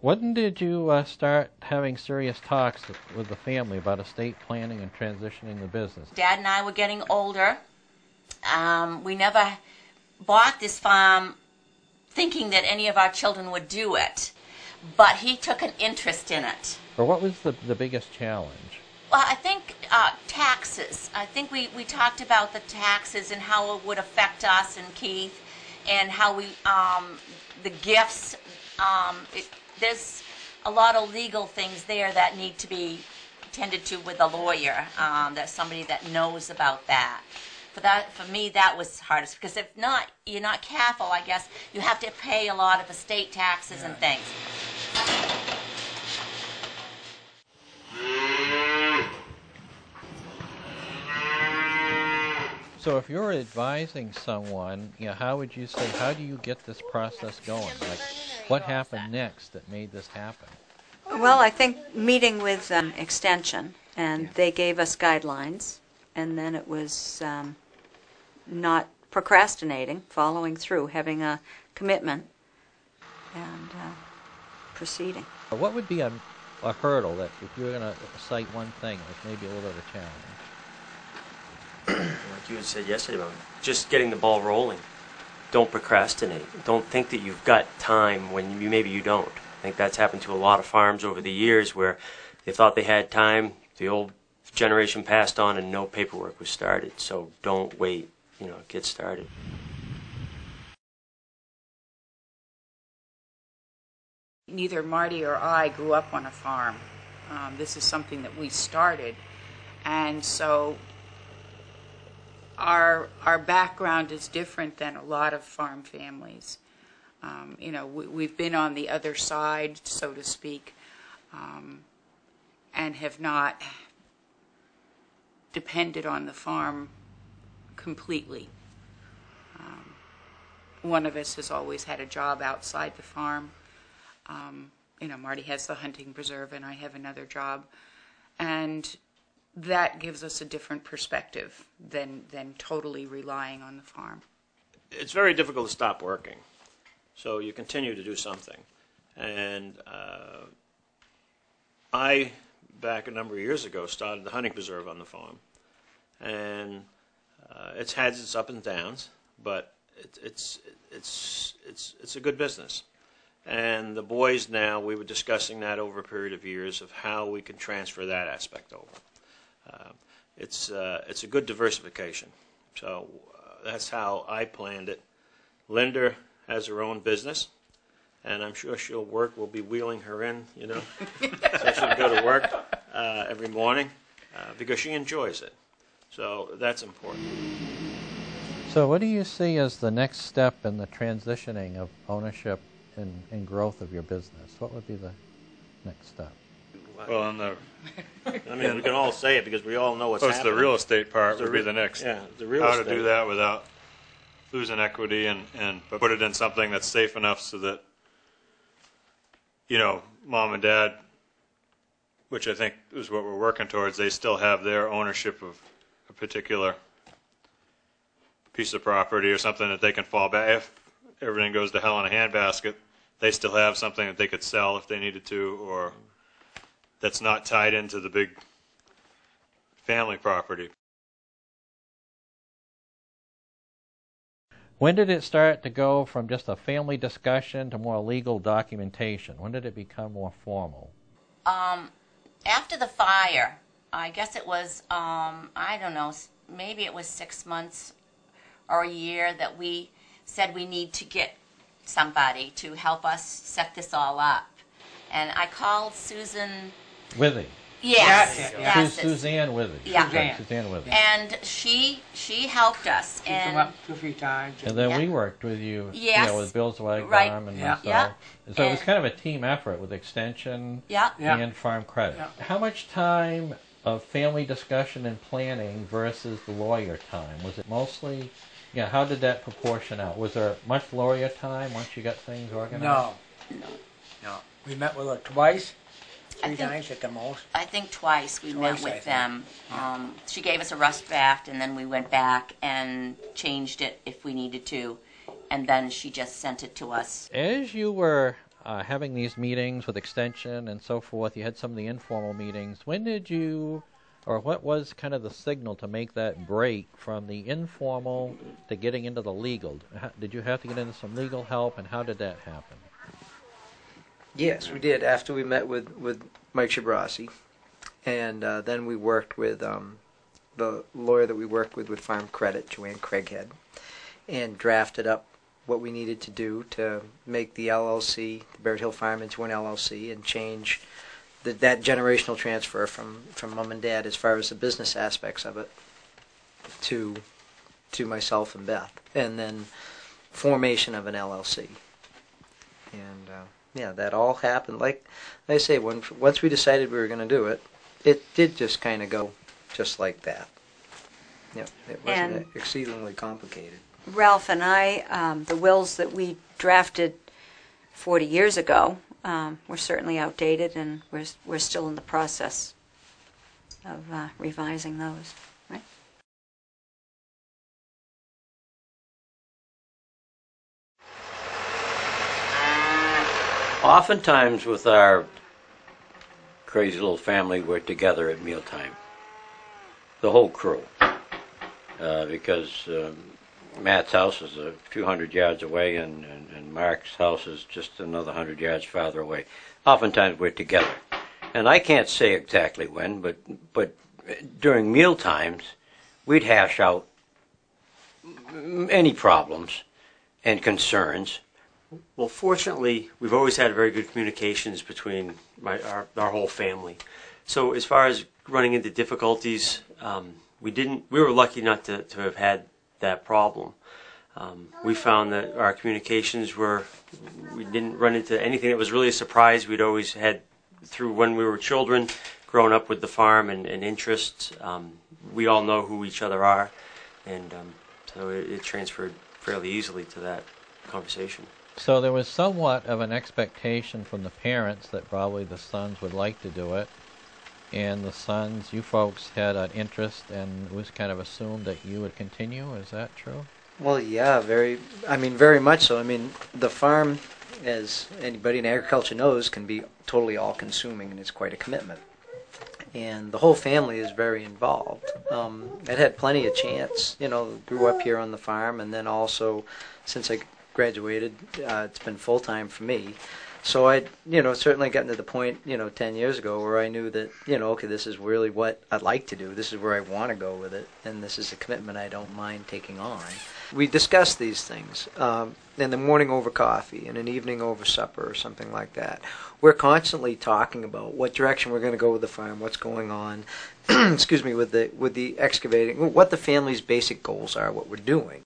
When did you start having serious talks with the family about estate planning and transitioning the business? Dad and I were getting older. We never bought this farm thinking that any of our children would do it, but he took an interest in it. Or what was the biggest challenge? Well, I think taxes. I think we talked about the taxes and how it would affect us and Keith, and how we, the gifts, there's a lot of legal things there that need to be tended to with a lawyer, that's somebody that knows about that. For me, that was hardest, because if not, you're not careful, I guess, you have to pay a lot of estate taxes and things. So if you're advising someone, how would you say, how do you get this process going? Like, what happened next that made this happen? Well, I think meeting with Extension, and they gave us guidelines, and then it was not procrastinating, following through, having a commitment, and proceeding. What would be a hurdle that, if you were going to cite one thing, that's maybe a little bit of a challenge? Like you had said yesterday about just getting the ball rolling. Don't procrastinate. Don't think that you've got time when maybe you don't. I think that's happened to a lot of farms over the years where they thought they had time, the old generation passed on and no paperwork was started. So don't wait, get started. Neither Marty or I grew up on a farm. This is something that we started, and so our background is different than a lot of farm families. We've been on the other side, so to speak, and have not depended on the farm completely. One of us has always had a job outside the farm. Marty has the hunting preserve and I have another job, and that gives us a different perspective than totally relying on the farm. It's very difficult to stop working, so you continue to do something. And I, back a number of years ago, started the hunting preserve on the farm, and it's had its ups and downs, but it's a good business. And the boys now, we were discussing that over a period of years of how we can transfer that aspect over. It's a good diversification. So that's how I planned it. Linda has her own business, and I'm sure she'll work. We'll be wheeling her in, so she can go to work every morning because she enjoys it. So that's important. So what do you see as the next step in the transitioning of ownership and growth of your business? What would be the next step? Well, I mean, we can all say it because we all know what's happening. The real estate part would be the next. Yeah, the real how estate. to do that without losing equity and put it in something that's safe enough so that, mom and dad, which I think is what we're working towards, they still have their ownership of a particular piece of property or something that they can fall back. If everything goes to hell in a handbasket, they still have something that they could sell if they needed to, or that's not tied into the big family property. When did it start to go from just a family discussion to more legal documentation? When did it become more formal? After the fire, I guess it was, I don't know, maybe it was 6 months or a year that we said we need to get somebody to help us set this all up. And I called Susan Withy. Yes. Suzanne Withy. Yeah. Suzanne Withy. And she helped us. She came up 2 or 3 times. And then we worked with you, yes. With Bill's Leg right. Farm and yeah. myself. Yeah. So it was kind of a team effort with Extension and Farm Credit. Yeah. How much time of family discussion and planning versus the lawyer time? Was it mostly, how did that proportion out? Was there much lawyer time once you got things organized? No. We met with her twice. 3 times at the most. I think twice we met with them. She gave us a rust draft, and then we went back and changed it if we needed to, and then she just sent it to us. As you were having these meetings with Extension and so forth, you had some of the informal meetings. When did you, or what was kind of the signal to make that break from the informal to getting into the legal? Did you have to get into some legal help, and how did that happen? Yes, we did. After we met with Mike Shabrasi, and then we worked with the lawyer that we worked with Farm Credit, Joanne Craighead, and drafted up what we needed to do to make the LLC, the Barrett Hill Farm, into an LLC and change that generational transfer from mom and dad as far as the business aspects of it to myself and Beth, and then formation of an LLC. And yeah, that all happened. Like I say, once we decided we were going to do it, it did just kind of go just like that. Yeah, it wasn't exceedingly complicated. Ralph and I, the wills that we drafted 40 years ago were certainly outdated, and we're still in the process of revising those. Right? Oftentimes with our crazy little family, we're together at mealtime, the whole crew, because Matt's house is a few hundred yards away, and Mark's house is just another 100 yards farther away. Oftentimes we're together, and I can't say exactly when, but during meal times, we'd hash out any problems and concerns. Well, fortunately, we've always had very good communications between our whole family. So as far as running into difficulties, we were lucky not to have had that problem. We found that our communications we didn't run into anything that was really a surprise. We'd always had, through when we were children, growing up with the farm and interests, we all know who each other are, and so it transferred fairly easily to that conversation. So there was somewhat of an expectation from the parents that probably the sons would like to do it, and the sons, you folks, had an interest, and it was kind of assumed that you would continue. Is that true? Well, yeah, very much so. I mean, the farm, as anybody in agriculture knows, can be totally all-consuming, and it's quite a commitment. And the whole family is very involved. I'd had plenty of chance, grew up here on the farm, and then also, since I graduated, it's been full-time for me. So I'd, certainly gotten to the point, 10 years ago where I knew that, okay, this is really what I'd like to do. This is where I want to go with it, and this is a commitment I don't mind taking on. We discuss these things in the morning over coffee, in an evening over supper, or something like that. We're constantly talking about what direction we're going to go with the farm, what's going on, excuse me, with the excavating, what the family's basic goals are, what we're doing.